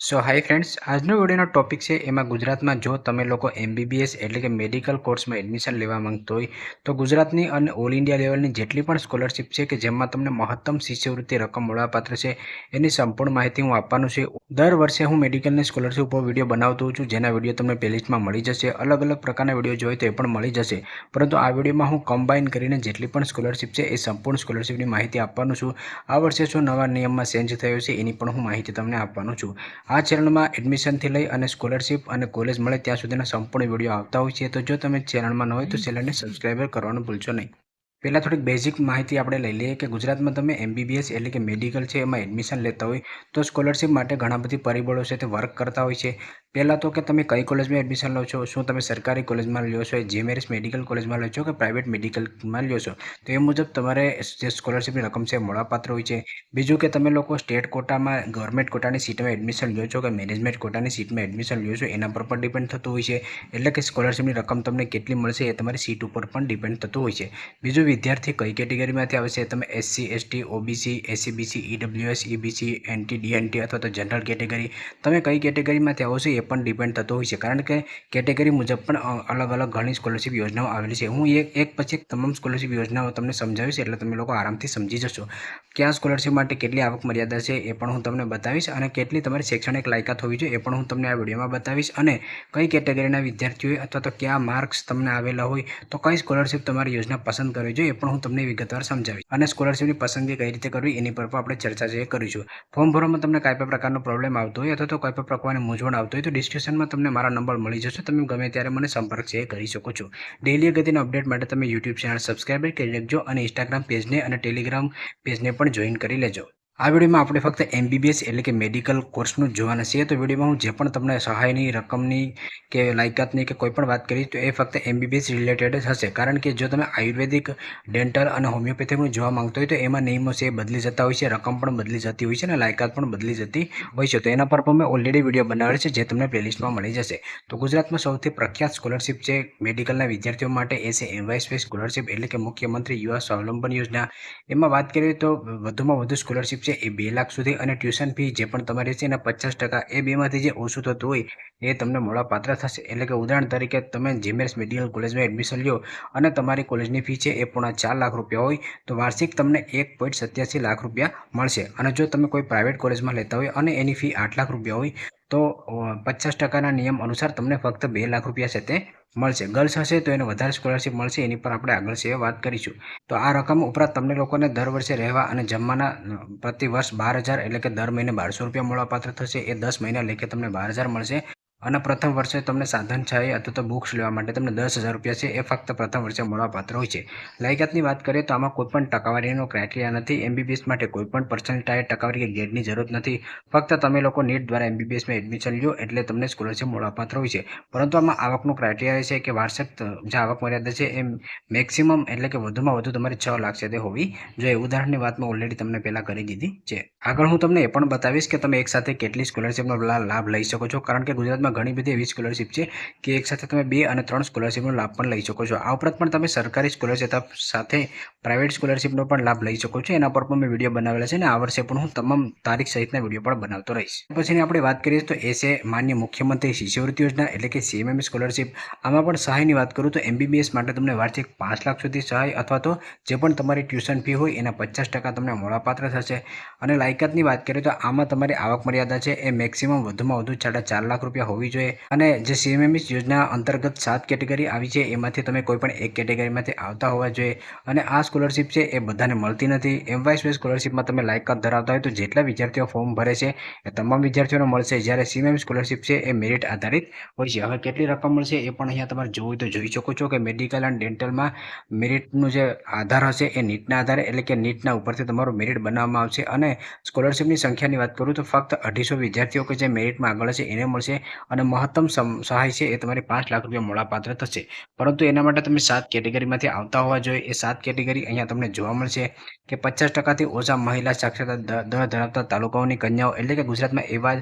Hi friends, આજનો વિડીયોનો topic છે એમાં ગુજરાતમાં જો તમે લોકો એમબીબીએસ એટલે કે મેડિકલ કોર્સમાં એડમિશન લેવા માંગતો હોય તો ગુજરાતની અને ઓલ ઇન્ડિયા લેવલની જેટલી પણ સ્કોલરશિપ છે કે જેમાં તમને મહત્તમ શિષ્યવૃત્તિ રકમ મળવાપાત્ર છે એની સંપૂર્ણ માહિતી હું આપવાનું છે. દર વર્ષે હું મેડિકલની સ્કોલરશિપ ઉપર વિડીયો બનાવતો હોઉં છું, જેના વિડીયો તમને પ્લેલિસ્ટમાં મળી જશે. અલગ અલગ પ્રકારના વિડીયો જોઈએ તો એ પણ મળી જશે, પરંતુ આ વિડીયોમાં હું કમ્બાઈન કરીને જેટલી પણ સ્કોલરશિપ છે એ સંપૂર્ણ સ્કોલરશિપની માહિતી આપવાનું છું. આ વર્ષે શું નવા નિયમમાં ચેન્જ થયો છે એની પણ હું માહિતી તમને આપવાનું છું. આ ચેનલમાં એડમિશનથી લઈ અને સ્કોલરશિપ અને કોલેજ મળે ત્યાં સુધીના સંપૂર્ણ વિડીયો આવતા હોય છે. તો જો તમે ચેનલમાં ન હોય તો ચેનલને સબસ્ક્રાઈબ કરવાનું ભૂલશો નહીં. પહેલાં થોડીક બેઝિક માહિતી આપણે લઈ લઈએ કે ગુજરાતમાં તમે એમબીબીએસ એટલે કે મેડિકલ છે એમાં એડમિશન લેતા હોય તો સ્કોલરશિપ માટે ઘણા બધી પરિબળો છે તે વર્ક કરતા હોય છે. પહેલાં તો કે તમે કઈ કોલેજમાં એડમિશન લો છો, શું તમે સરકારી કોલેજમાં લો છો, જીએમઆરએસ મેડિકલ કોલેજમાં લો છો કે પ્રાઇવેટ મેડિકલમાં લો છો, તો એ મુજબ તમારે જે સ્કોલરશિપની રકમ છે મળવાપાત્ર હોય છે. બીજું કે તમે લોકો સ્ટેટ કોટામાં ગવર્મેન્ટ કોટાની સીટમાં એડમિશન લો છો કે મેનેજમેન્ટ કોટાની સીટમાં એડમિશન લો છો એના પર પણ ડિપેન્ડ થતું હોય છે. એટલે કે સ્કોલરશિપની રકમ તમને કેટલી મળશે એ તમારી સીટ ઉપર પણ ડિપેન્ડ થતું હોય છે. બીજું, વિદ્યાર્થી કઈ કેટેગરીમાંથી આવે છે, તમે SC, ST, OBC, SEBC, EWS, EBC, NT, DNT અથવા તો જનરલ કેટેગરી, તમે કઈ કેટેગરીમાંથી આવો છો એ પણ ડિપેન્ડ થતો હોય છે. કારણ કે કેટેગરી મુજબ પણ અલગ અલગ ઘણી સ્કોલરશિપ યોજનાઓ આવેલી છે. હું એક પછી એક તમામ સ્કોલરશિપ યોજનાઓ તમને સમજાવીશ એટલે તમે લોકો આરામથી સમજી જશો. કયા સ્કોલરશિપ માટે કેટલી આવક મર્યાદા છે એ પણ હું તમને બતાવીશ અને કેટલી તમારી શૈક્ષણિક લાયકાત હોવી જોઈએ એ પણ હું તમને આ વિડીયોમાં બતાવીશ. અને કઈ કેટેગરીના વિદ્યાર્થીઓ અથવા તો કયા માર્ક્સ તમને આવેલા હોય તો કઈ સ્કોલરશિપ તમારી યોજના પસંદ કરવી જોઈએ એ પણ હું તમને વિગતવાર સમજાવીશ. અને સ્કોલરશિપની પસંદગી કઈ રીતે કરવી એની પર પણ આપણે ચર્ચા જે કરીશું. ફોર્મ ભરવામાં તમને કોઈ પણ પ્રકારનો પ્રોબ્લેમ આવતો હોય અથવા તો કોઈ પણ પ્રકારની મૂંઝવણ આવતો હોય તો ડિસ્ક્રિપ્શનમાં તમને મારા નંબર મળી જશે. તમે ગમે ત્યારે મને સંપર્ક છે કરી શકો છો. ડેલી અગત્યના અપડેટ માટે તમે યુટ્યુબ ચેનલ સબસ્ક્રાઈબ કરી લેજો અને ઇન્સ્ટાગ્રામ પેજને અને ટેલિગ્રામ પેજને પણ જોઈન કરી લેજો. આ વિડીયોમાં આપણે ફક્ત એમબીબીએસ એટલે કે મેડિકલ કોર્સનું જ જોવાના છીએ. તો વિડીયોમાં હું જે પણ તમને સહાયની રકમની કે લાયકાતની કે કોઈ પણ વાત કરીશ તો એ ફક્ત એમબીબીએસ રિલેટેડ જ હશે. કારણ કે જો તમે આયુર્વેદિક, ડેન્ટલ અને હોમિયોપેથીનું જોવા માંગતો હોય તો એમાં નિયમો છે એ બદલી જતા હોય છે, રકમ પણ બદલી જતી હોય છે અને લાયકાત પણ બદલી જતી હોય છે. તો એના પર પણ મેં ઓલરેડી વિડીયો બનાવેલ છે જે તમને પ્લેલિસ્ટમાં મળી જશે. તો ગુજરાતમાં સૌથી પ્રખ્યાત સ્કોલરશિપ છે મેડિકલના વિદ્યાર્થીઓ માટે એ છે એમવાયએસવાય સ્કોલરશિપ એટલે કે મુખ્યમંત્રી યુવા સ્વાવલંબન યોજના. એમાં વાત કરીએ તો વધુમાં વધુ સ્કોલરશિપ છે એ 2 લાખ સુધી અને ટ્યુશન ફી જે પણ તમારી છે એના 50% એ બેમાંથી જે ઓછું થતું હોય એ તમને મળવાપાત્ર થશે. એટલે કે ઉદાહરણ તરીકે તમે જીએમઆરએસ મેડિકલ કોલેજમાં એડમિશન લો અને તમારી કોલેજની ફી છે એ 4.5 લાખ રૂપિયા હોય તો વાર્ષિક તમને 1.87 લાખ રૂપિયા મળશે. અને જો તમે કોઈ પ્રાઇવેટ કોલેજમાં લેતા હોય અને એની ફી 8 લાખ રૂપિયા હોય તો 50%ના નિયમ અનુસાર તમને ફક્ત 2 લાખ રૂપિયા છે તે મળશે. ગર્લ્સ હશે તો એને વધારે સ્કોલરશિપ મળશે, એની પર આપણે આગળ છે વાત કરીશું. તો આ રકમ ઉપરાંત તમને લોકોને દર વર્ષે રહેવા અને જમવાના પ્રતિ વર્ષ 12,000 એટલે કે દર મહિને 1,200 રૂપિયા મળવાપાત્ર થશે. એ 10 મહિના લેખે તમને 12,000 મળશે. અને પ્રથમ વર્ષે તમને સાધન છાય અથવા તો બુક્સ લેવા માટે તમને 10,000 રૂપિયા છે એ ફક્ત પ્રથમ વર્ષે મળવાપાત્ર હોય છે. લાયકાતની વાત કરીએ તો આમાં કોઈ પણ ટકાવારીનો ક્રાઇટેરિયા નથી. એમબીબીએસ માટે કોઈ પણ પર્સન્ટાઇલ, ટકાવારી કે ગ્રેડની જરૂર નથી. ફક્ત તમે લોકો નીટ દ્વારા એમબીબીએસમાં એડમિશન લો એટલે તમને સ્કોલરશિપ મળવાપાત્ર હોય છે. પરંતુ આમાં આવકનો ક્રાઇટેરિયા છે કે વાર્ષિક જે આવક મર્યાદા છે એ મેક્સિમમ એટલે કે વધુમાં વધુ તમારી 6 લાખ છે તે હોવી જોઈએ. ઉદાહરણની વાત મેં ઓલરેડી તમને પહેલાં કરી દીધી છે. આગળ હું તમને એ પણ બતાવીશ કે તમે એકસાથે કેટલી સ્કોલરશિપનો લાભ લઈ શકો છો. કારણ કે ગુજરાતમાં ઘણી બધી એવી સ્કોલરશિપ છે કે એકસાથે તમે 2 અને 3 સ્કોલરશિપનો લાભ પણ લઈ શકો છો. આ ઉપરાંત પણ તમે સરકારી સ્કોલરશિપ સાથે પ્રાઇવેટ સ્કોલરશિપનો પણ લાભ લઈ શકો છો. એના પર પણ મેં વિડીયો બનાવેલા છે અને આ વર્ષે પણ હું તમામ તારીખ સહિતના વિડીયો પણ બનાવતો રહીશ. પછીની આપણે વાત કરીએ તો એ છે માન્ય મુખ્યમંત્રી શિષ્યવૃત્તિ યોજના એટલે કે સીએમએમ સ્કોલરશિપ. આમાં પણ સહાયની વાત કરું તો એમબીબીએસ માટે તમને વાર્ષિક 5 લાખ સુધી સહાય અથવા તો જે પણ તમારી ટ્યુશન ફી હોય એના 50% તમને મળવાપાત્ર થશે. અને લાયકાતની વાત કરીએ તો આમાં તમારી આવક મર્યાદા છે એ મેક્સિમમ વધુમાં વધુ 4.5 લાખ રૂપિયા હોવી જોઈએ. અને જે સીએમએમએસ યોજના અંતર્ગત 7 કેટેગરી આવી છે એમાંથી તમે કોઈ પણ એક કેટેગરીમાંથી આવતા હોવા જોઈએ. અને આ સ્કોલરશિપ છે એ બધાને મળતી નથી. એમવાયએસવાય સ્કોલરશિપમાં તમે લાયકાત ધરાવતા હોય તો જેટલા વિદ્યાર્થીઓ ફોર્મ ભરે છે એ તમામ વિદ્યાર્થીઓને મળશે. જ્યારે સીએમએમ સ્કોલરશિપ છે એ મેરિટ આધારિત હોય છે. હવે કેટલી રકમ મળશે એ પણ અહીંયા તમારે જોવું તો જોઈ શકો છો કે મેડિકલ અને ડેન્ટલમાં મેરિટનું જે આધાર હશે એ નીટના આધારે એટલે કે નીટના ઉપરથી તમારું મેરિટ બનાવવામાં આવશે. અને સ્કોલરશિપની સંખ્યાની વાત કરું તો ફક્ત 250 વિદ્યાર્થીઓ કે જે મેરિટમાં આગળ હશે એને મળશે. અને મહત્તમ સહાય છે એ તમારી 5 લાખ રૂપિયા મળવાપાત્ર થશે. પરંતુ એના માટે તમે 7 કેટેગરીમાંથી આવતા હોવા જોઈએ. એ 7 કેટેગરી અહીંયા તમને જોવા મળશે કે 50%થી ઓછા મહિલા સાક્ષરતા દર ધરાવતા તાલુકાઓની કન્યાઓ એટલે કે ગુજરાતમાં એવા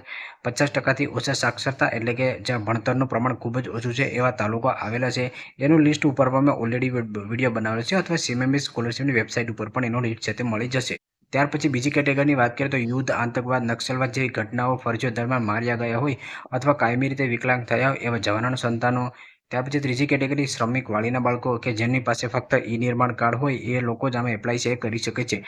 50%થી ઓછા સાક્ષરતા એટલે કે જ્યાં ભણતરનું પ્રમાણ ખૂબ જ ઓછું છે એવા તાલુકા આવેલા છે. એનું લિસ્ટ ઉપર પણ મેં ઓલરેડી વિડીયો બનાવેલો છે અથવા સીએમએમએસ સ્કોલરશિપની વેબસાઇટ ઉપર પણ એનો લિસ્ટ છે તે મળી જશે. ત્યાર પછી બીજી કેટેગરીની વાત કરીએ તો યુદ્ધ, આતંકવાદ, નક્સલવાદ જેવી ઘટનાઓ ફરજો દરમિયાન માર્યા ગયા હોય અથવા કાયમી રીતે વિકલાંગ થયા હોય એવા જવાનોના સંતાનો. ત્યાર પછી ત્રીજી કેટેગરી શ્રમિક વાળીના બાળકો કે જેમની પાસે ફક્ત ઈ-નિર્માણ કાર્ડ હોય એ લોકો જ આમાં એપ્લાય છે એ કરી શકે છે.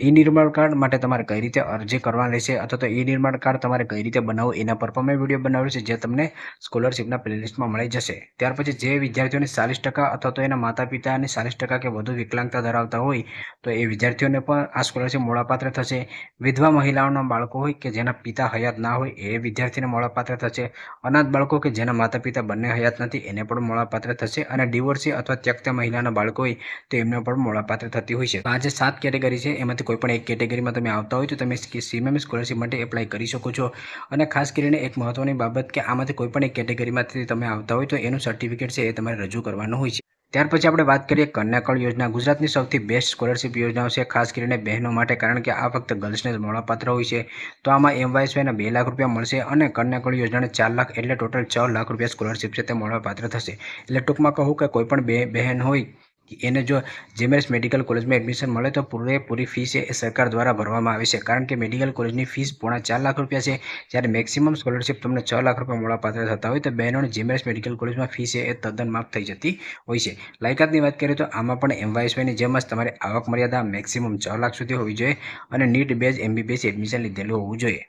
ઈ-નિર્માણ કાર્ડ માટે તમારે કઈ રીતે અરજી કરવાની રહેશે અથવા તો ઈ-નિર્માણ કાર્ડ તમારે કઈ રીતે બનાવવું એના પર પણ મેં વિડીયો બનાવ્યો છે જે તમને સ્કોલરશિપના પ્લેલિસ્ટમાં મળી જશે. ત્યાર પછી જે વિદ્યાર્થીઓને 40% અથવા તો એના માતા પિતાની 40% કે વધુ વિકલાંગતા ધરાવતા હોય તો એ વિદ્યાર્થીઓને પણ આ સ્કોલરશિપ મળવાપાત્ર થશે. વિધવા મહિલાઓના બાળકો હોય કે જેના પિતા હયાત ના હોય એ વિદ્યાર્થીને મળવાપાત્ર થશે. અનાથ બાળકો કે જેના માતા પિતા બંને હયાત નથી એને પણ મળવાપાત્ર થશે. અને ડિવોર્સી અથવા ત્યક્ત મહિલાના બાળકો હોય તો એમને પણ મળવાપાત્ર થતી હોય છે. આ જે 7 કેટેગરી છે એમાંથી કોઈ પણ એક કેટેગરીમાં તમે આવતા હોય તો તમે સીએમએમ સ્કોલરશિપ માટે એપ્લાય કરી શકો છો. અને ખાસ કરીને એક મહત્વની બાબત કે આમાંથી કોઈ પણ એક કેટેગરીમાંથી તમે આવતા હોય તો એનું સર્ટિફિકેટ છે એ તમારે રજૂ કરવાનું હોય છે. ત્યાર પછી આપણે વાત કરીએ કન્યાકળ યોજના. ગુજરાતની સૌથી બેસ્ટ સ્કોલરશિપ યોજનાઓ છે ખાસ કરીને બહેનો માટે, કારણ કે આ ફક્ત ગર્લ્સને જ મળવાપાત્ર હોય છે. તો આમાં MYSYના 2 લાખ રૂપિયા મળશે અને કન્યાકળ યોજનાને 4 લાખ એટલે ટોટલ 6 લાખ રૂપિયા સ્કોલરશિપ છે તે મળવાપાત્ર થશે. એટલે ટૂંકમાં કહું કે કોઈ પણ બહેન હોય એને જો જીમેલ્સ મેડિકલ કોલેજમાં એડમિશન મળે તો પૂરેપૂરી ફી છે એ સરકાર દ્વારા ભરવામાં આવે છે, કારણ કે મેડિકલ કોલેજની ફીસ 4.5 લાખ રૂપિયા છે. જ્યારે મેક્સિમમ સ્કોલરશિપ તમને 6 લાખ રૂપિયા મળવાપાત્ર થતા હોય તો બહેનોને જીમેલ્સ મેડિકલ કોલેજમાં ફી છે એ તદ્દન માફ થઈ જતી હોય છે. લાયકાતની વાત કરીએ તો આમાં પણ MYSYની જેમ જ તમારી આવક મર્યાદા મેક્સિમમ 6 લાખ સુધી હોવી જોઈએ અને નીટ બેઝ MBBS એડમિશન લીધેલું હોવું જોઈએ.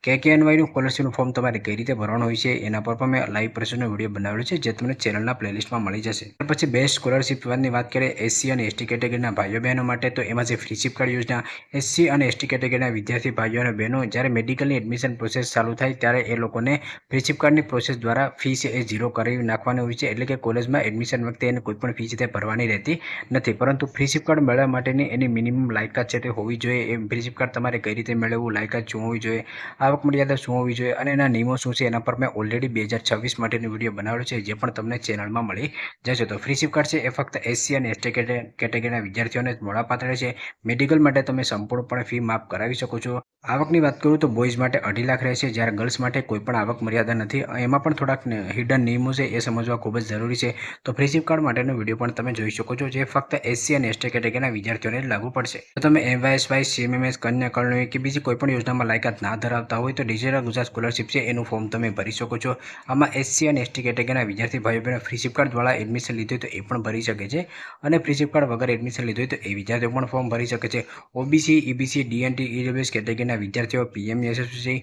KKNYનું સ્કોલરશિપનું ફોર્મ તમારે કઈ રીતે ભરવાનું હોય છે એના પર પણ મેં લાઈવ પ્રોસેસનો વિડીયો બનાવેલો છે જે તમને ચેનલના પ્લેલિસ્ટમાં મળી જશે. ત્યાર પછી બેસ્ટ સ્કોલરશિપની વાત કરીએ SC અને ST કેટેગરીના ભાઈઓ બહેનો માટે તો એમાં છે ફ્રીશિપ કાર્ડ યોજના. SC અને ST કેટેગરીના વિદ્યાર્થી ભાઈઓ અને બહેનો જ્યારે મેડિકલની એડમિશન પ્રોસેસ ચાલુ થાય ત્યારે એ લોકોને ફ્રીશિપ કાર્ડની પ્રોસેસ દ્વારા ફી છે એ ઝીરો કરી નાખવાની હોય છે. એટલે કે કોલેજમાં એડમિશન વખતે એને કોઈ પણ ફી છે તે ભરવાની રહેતી નથી. પરંતુ ફ્રીશિપ કાર્ડ મેળવવા માટેની એની મિનિમમ લાયકાત છે તે હોવી જોઈએ. એ ફ્રીશિપ કાર્ડ તમારે કઈ રીતે મેળવવું, લાયકાત શું હોવી જોઈએ, આવક મર્યાદા શું હોવી જોઈએ અને એના નિયમો શું છે એના પર મેં ઓલરેડી 2026 માટેનો વિડીયો બનાવેલો છે જે પણ તમને ચેનલમાં મળી જશે. તો ફ્રીશિપ કાર્ડ છે એ ફક્ત SC અને ST કેટેગરીના વિદ્યાર્થીઓને જ મળવાપાત્ર છે. મેડિકલ માટે તમે સંપૂર્ણપણે ફી માફ કરાવી શકો છો. આવકની વાત કરું તો બોયઝ માટે 2.5 લાખ રહેશે, જ્યારે ગર્લ્સ માટે કોઈ પણ આવક મર્યાદા નથી. એમાં પણ થોડાક હિડન નિયમો છે એ સમજવા ખૂબ જ જરૂરી છે. તો ફ્રીશિપ કાર્ડ માટેનો વિડીયો પણ તમે જોઈ શકો છો જે ફક્ત SC અને ST કેટેગરીના વિદ્યાર્થીઓને જ લાગુ પડશે. તો તમે MYSY, CMMS, કન્યાકળની કે બીજી કોઈ પણ યોજનામાં લાયકાત ના ધરાવતા હોય તો ડિજિટલ ગુજરાત સ્કોલરશિપ છે એનું ફોર્મ તમે ભરી શકો છો. આમાં SC અને ST કેટેગરીના વિદ્યાર્થી ભાઈઓ બહેનો ફ્રીશિપ કાર્ડ દ્વારા એડમિશન લીધું હોય તો એ પણ ભરી શકે છે અને ફ્રીશિપ કાર્ડ વગર એડમિશન લીધું હોય તો એ વિદ્યાર્થીઓ પણ ફોર્મ ભરી શકે છે. OBC, EBC, DNT, EWS કેટેગરીના વિદ્યાર્થીઓ PMSSY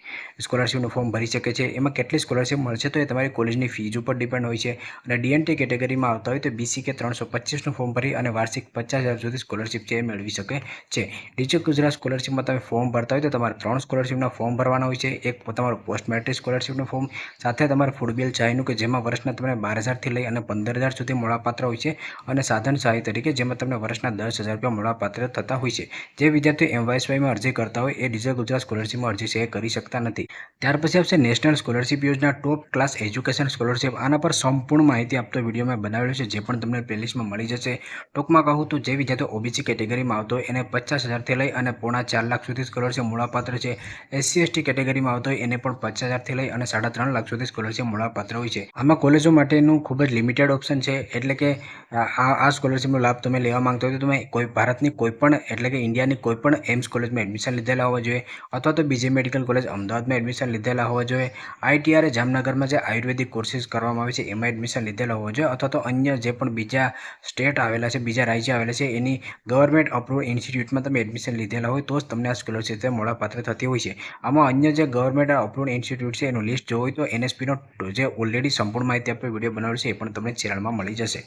સ્કોલરશિપનું ફોર્મ ભરી શકે છે. એમાં કેટલી સ્કોલરશિપ મળશે તો એ તમારી કોલેજની ફીઝ ઉપર ડિપેન્ડ હોય છે. અને DNT કેટેગરીમાં આવતા હોય તો BCK 325નું ફોર્મ ભરી અને વાર્ષિક 50,000 સુધી સ્કોલરશિપ છે એ મેળવી શકે છે. ડિજિટલ ગુજરાત સ્કોલરશિપમાં તમે ફોર્મ ભરતા હોય તો તમારે 3 સ્કોલરશિપના ફોર્મ ભરવાના હોય છે. એક તમારું પોસ્ટ મેટ્રિક સ્કોલરશિપનું ફોર્મ, સાથે તમારે ફૂડ બિલ ચાયનું કે જેમાં વર્ષના તમને 12,000થી લઈ અને 15,000 સુધી મળવાપાત્ર હોય છે અને સાધન સહાય તરીકે જેમાં તમને વર્ષના 10,000 રૂપિયા મળવાપાત્ર થતા હોય છે. જે વિદ્યાર્થીઓ MYSYમાં અરજી કરતા હોય એ ડિજિટલ ગુજરાત સ્કોલરશિપમાં અરજી છે એ કરી શકતા નથી. ત્યાર પછી આવશે નેશનલ સ્કોલરશિપ યોજના, ટોપ ક્લાસ એજ્યુકેશન સ્કોલરશિપ. આના પર સંપૂર્ણ માહિતી આપતો વિડીયો મેં બનાવેલો છે જે પણ તમને પ્લેલિસ્ટમાં મળી જશે. ટૂંકમાં કહું તો જે વિદ્યાર્થીઓ OBC કેટેગરીમાં આવતો હોય એને 50,000થી લઈ અને 4.5 લાખ સુધી સ્કોલરશિપ મળવાપાત્ર છે. SC ST કેટેગરીમાં આવતો હોય એને પણ 50,000થી લઈ અને 3.5 લાખ સુધી સ્કોલરશિપ મળવાપાત્ર હોય છે. આમાં કોલેજો માટેનું ખૂબ જ લિમિટેડ ઓપ્શન છે. એટલે કે આ સ્કોલરશિપનો લાભ તમે લેવા માંગતો હોય તો તમે કોઈ ભારતની કોઈ પણ એટલે કે ઇન્ડિયાની કોઈ પણ એમ્સ કોલેજમાં એડમિશન લીધેલા હોવા જોઈએ અથવા તો BJ મેડિકલ કોલેજ અમદાવાદમાં એડમિશન લીધેલા હોવા જોઈએ. ITR જામનગરમાં જે આયુર્વેદિક કોર્સીસ કરવામાં આવે છે એમાં એડમિશન લીધેલા હોવા જોઈએ અથવા તો અન્ય જે પણ બીજા સ્ટેટ આવેલા છે, બીજા રાજ્ય આવેલા છે એની ગવર્મેન્ટ અપ્રુવડ ઇન્સ્ટિટ્યૂટમાં તમે એડમિશન લીધેલા હોય તો જ તમને આ સ્કોલરશિપ મળવાપાત્ર થતી હોય છે. આમાં અન્ય જે ગવર્મેન્ટ અપ્રુવડ ઇન્સ્ટિટ્યૂટ છે એનું લિસ્ટ જોવું હોય તો NSPનો જે ઓલરેડી સંપૂર્ણ માહિતી આપતો વિડીયો બનાવેલો છે એ પણ તમને ચેનલમાં મળી જશે.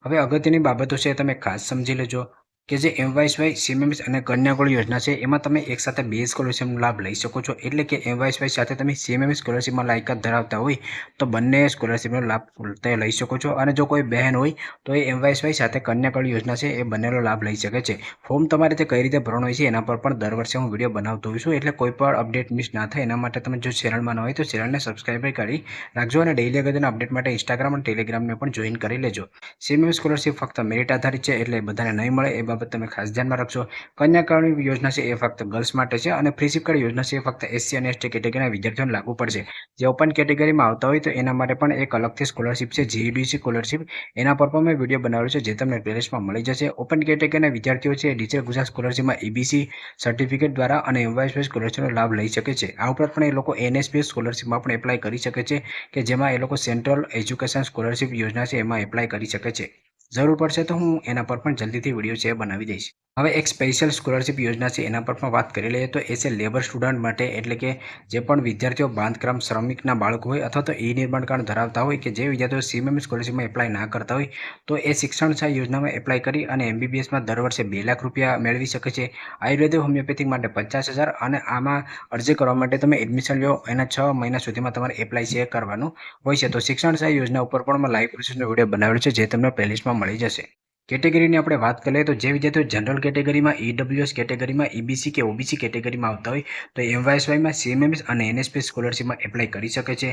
હવે અગત્યની બાબતો છે તમે ખાસ સમજી લેજો કે જે MYSY, CMMS અને કન્યાકળ યોજના છે એમાં તમે એકસાથે 2 સ્કોલરશિપનો લાભ લઈ શકો છો. એટલે કે MYSY સાથે તમે CMMS સ્કોલરશિપમાં લાયકાત ધરાવતા હોય તો બંને સ્કોલરશિપનો લાભ તે લઈ શકો છો. અને જો કોઈ બહેન હોય તો એ MYSY સાથે કન્યાકળ યોજના છે એ બંનેનો લાભ લઈ શકે છે. ફોર્મ તમારે તે કઈ રીતે ભરવાનું હોય છે એના પર પણ દર વર્ષે હું વિડીયો બનાવતો હોઉં છું. એટલે કોઈ પણ અપડેટ મિસ ના થાય એના માટે તમે જો ચેનલમાં ન હોય તો ચેનલને સબસ્ક્રાઈબ કરી રાખજો અને ડેઈલી અગત્યના અપડેટ માટે ઇન્સ્ટાગ્રામ અને ટેલિગ્રામને પણ જોઈન કરી લેજો. CMMS સ્કોલરશિપ ફક્ત મેરિટ આધારિત છે એટલે બધાને નહીં મળે એ બાબત બાબત તમે ખાસ ધ્યાનમાં રાખશો. કન્યા કેળવણી યોજના છે એ ફક્ત ગર્લ્સ માટે છે અને ફ્રી સિપ કાર્ડ યોજના છે એ ફક્ત એસસી અને એસટી કેટેગરીના વિદ્યાર્થીઓને લાગુ પડશે. જે ઓપન કેટેગરીમાં આવતા હોય તો એના માટે પણ એક અલગથી સ્કોલરશિપ છે, જીઈડીસી સ્કોલરશિપ. એના પર પણ મેં વિડીયો બનાવ્યો છે, જે તમને પ્લેલિસ્ટમાં મળી જશે. ઓપન કેટેગરીના વિદ્યાર્થીઓ છે ડિજિટલ ગુજરાત સ્કોલરશિપમાં ઈબીસી સર્ટિફિકેટ દ્વારા અને એમવાયસવાય સ્કોલરશિપનો લાભ લઈ શકે છે. આ ઉપરાંત પણ એ લોકો એનએસપી સ્કોલરશિપમાં પણ એપ્લાય કરી શકે છે, કે જેમાં એ લોકો સેન્ટ્રલ એજ્યુકેશન સ્કોલરશિપ યોજના છે એમાં એપ્લાય કરી શકે છે. જરૂર પડશે તો હું એના પર પણ જલ્દીથી વિડીયો છે બનાવી દઈશ. હવે એક સ્પેશિયલ સ્કોલરશિપ યોજના છે એના પર પણ વાત કરી લઈએ તો એ છે લેબર સ્ટુડન્ટ માટે, એટલે કે જે પણ વિદ્યાર્થીઓ બાંધકામ શ્રમિકના બાળકો હોય અથવા તો નિર્માણ કાર્ડ ધરાવતા હોય, કે જે વિદ્યાર્થીઓ સીએમએમ સ્કોલરશિપમાં એપ્લાય ના કરતા હોય, તો એ શિક્ષણ સહાય યોજનામાં એપ્લાય કરી અને એમબીબીએસમાં દર વર્ષે 2 લાખ રૂપિયા મેળવી શકે છે. આયુર્વેદ હોમિયોપેથિક માટે 50,000 અને આમાં અરજી કરવા માટે તમે એડમિશન લો એના 6 મહિના સુધીમાં તમારે એપ્લાય છે કરવાનું હોય છે. તો શિક્ષણ સહાય યોજના ઉપર પણ મેં લાઈવ પ્રોસેસનો વિડીયો બનાવેલો છે, જે તમને પ્લેલિસ્ટમાં મળી જશે. કેટેગરીની આપણે વાત કરીએ તો જે વિદ્યાર્થીઓ જનરલ કેટેગરીમાં, ઈડબ્લ્યુએસ કેટેગરીમાં, ઈબીસી કે ઓબીસી કેટેગરીમાં આવતા હોય તો એમવાયસવાયમાં, સીએમએમએસ અને એનએસપી સ્કોલરશિપમાં એપ્લાય કરી શકે છે.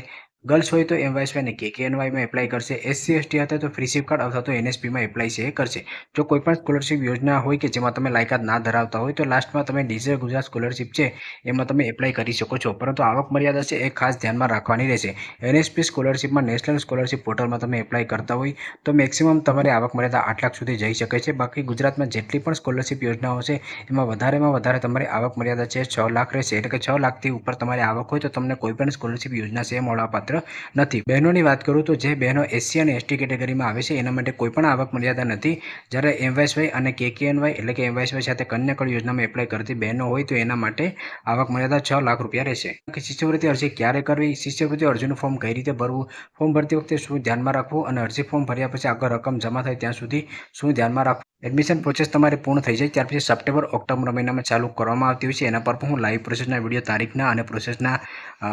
ગર્લ્સ હોય તો એમવાયસવાય અને કેકેએનવાયમાં એપ્લાય કરશે. એસસી એસટી હતા તો ફ્રી સિપ કાર્ડ અથવા તો એનએસપીમાં એપ્લાય છે કરશે. જો કોઈ પણ સ્કોલરશિપ યોજના હોય કે જેમાં તમે લાયકાત ના ધરાવતા હોય તો લાસ્ટમાં તમે ડિજિટલ ગુજરાત સ્કોલરશિપ છે એમાં તમે એપ્લાય કરી શકો છો, પરંતુ આવક મર્યાદા છે એ ખાસ ધ્યાનમાં રાખવાની રહેશે. એનએસપી સ્કોલરશિપમાં નેશનલ સ્કોલરશિપ પોર્ટલમાં તમે એપ્લાય કરતા હોય તો મેક્સિમમ તમારી આવક મર્યાદા 8 લાખ સુધી જઈ શકે છે. બાકી ગુજરાતમાં જેટલી પણ સ્કોલરશિપ યોજનાઓ છે એમાં વધારેમાં વધારે તમારી આવક મર્યાદા છે 6 લાખ રહેશે. એટલે કે 6 લાખથી ઉપર તમારી આવક હોય તો તમને કોઈ પણ સ્કોલરશિપ યોજના છે એ મળવાપાત્ર નથી. બહેનોની વાત કરું તો જે બહેનો એસસી અને એસટી કેટેગરીમાં આવે છે એના માટે કોઈ પણ આવક મર્યાદા નથી. જ્યારે એમવાયસવાય અને કેકેએનવાય એટલે કે એમવાયસવાય સાથે કન્યા કેળવણી યોજનામાં એપ્લાય કરતી બહેનો હોય તો એના માટે આવક મર્યાદા 6 લાખ રૂપિયા રહેશે. શિષ્યવૃત્તિ અરજી ક્યારે કરવી, શિષ્યવૃત્તિ અરજીનું ફોર્મ કઈ રીતે ભરવું, ફોર્મ ભરતી વખતે શું ધ્યાનમાં રાખવું અને અરજી ફોર્મ ભર્યા પછી આગળ રકમ જમા થાય ત્યાં સુધી શું ધ્યાનમાં રાખવું. એડમિશન પ્રોસેસ તમારી પૂર્ણ થઈ જાય ત્યાર પછી સપ્ટેમ્બર ઓક્ટોબર મહિનામાં ચાલુ કરવામાં આવતી હોય છે. એના પર પણ હું લાઈવ પ્રોસેસના વિડીયો તારીખના અને પ્રોસેસના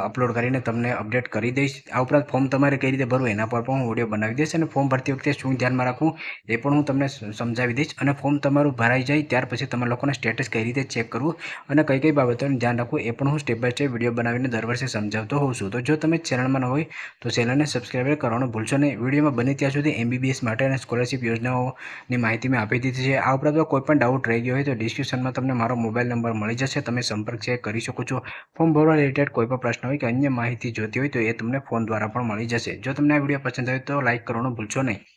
અપલોડ કરીને તમને અપડેટ કરી દઈશ. આ ઉપરાંત ફોર્મ તમારે કઈ રીતે ભરવું એના પર પણ હું વિડીયો બનાવી દઈશ, અને ફોર્મ ભરતી વખતે શું ધ્યાનમાં રાખવું એ પણ હું તમને સમજાવી દઈશ. અને ફોર્મ તમારું ભરાઈ જાય ત્યાર પછી તમારા લોકોને સ્ટેટસ કઈ રીતે ચેક કરવું અને કઈ કઈ બાબતોનું ધ્યાન રાખવું એ પણ હું સ્ટેપ બાય સ્ટેપ વિડીયો બનાવીને દર વર્ષે સમજાવતો હોઉં છું. તો જો તમે ચેનલમાં ન હોય તો ચેનલને સબસ્ક્રાઈબ કરવાનું ભૂલશો નહીં. વિડીયોમાં બને ત્યાં સુધી એમબીબીએસ માટે અને સ્કોલરશિપ યોજનાઓની માહિતી મેં આપી દીધી છે. આ ઉપરાંત કોઈ પણ ડાઉટ રહી ગયો હોય તો ડિસ્ક્રિપ્શનમાં તમને મારો મોબાઈલ નંબર મળી જશે, તમે સંપર્ક છે કરી શકો છો. ફોર્મ ભરવા રિલેટેડ કોઈ પણ પ્રશ્ન હોય કે અન્ય માહિતી જોતી હોય તો એ તમને ફોન દ્વારા પણ મળી જશે. જો તમને આ વિડીયો પસંદ આવે તો લાઈક કરવાનું ભૂલશો નહીં.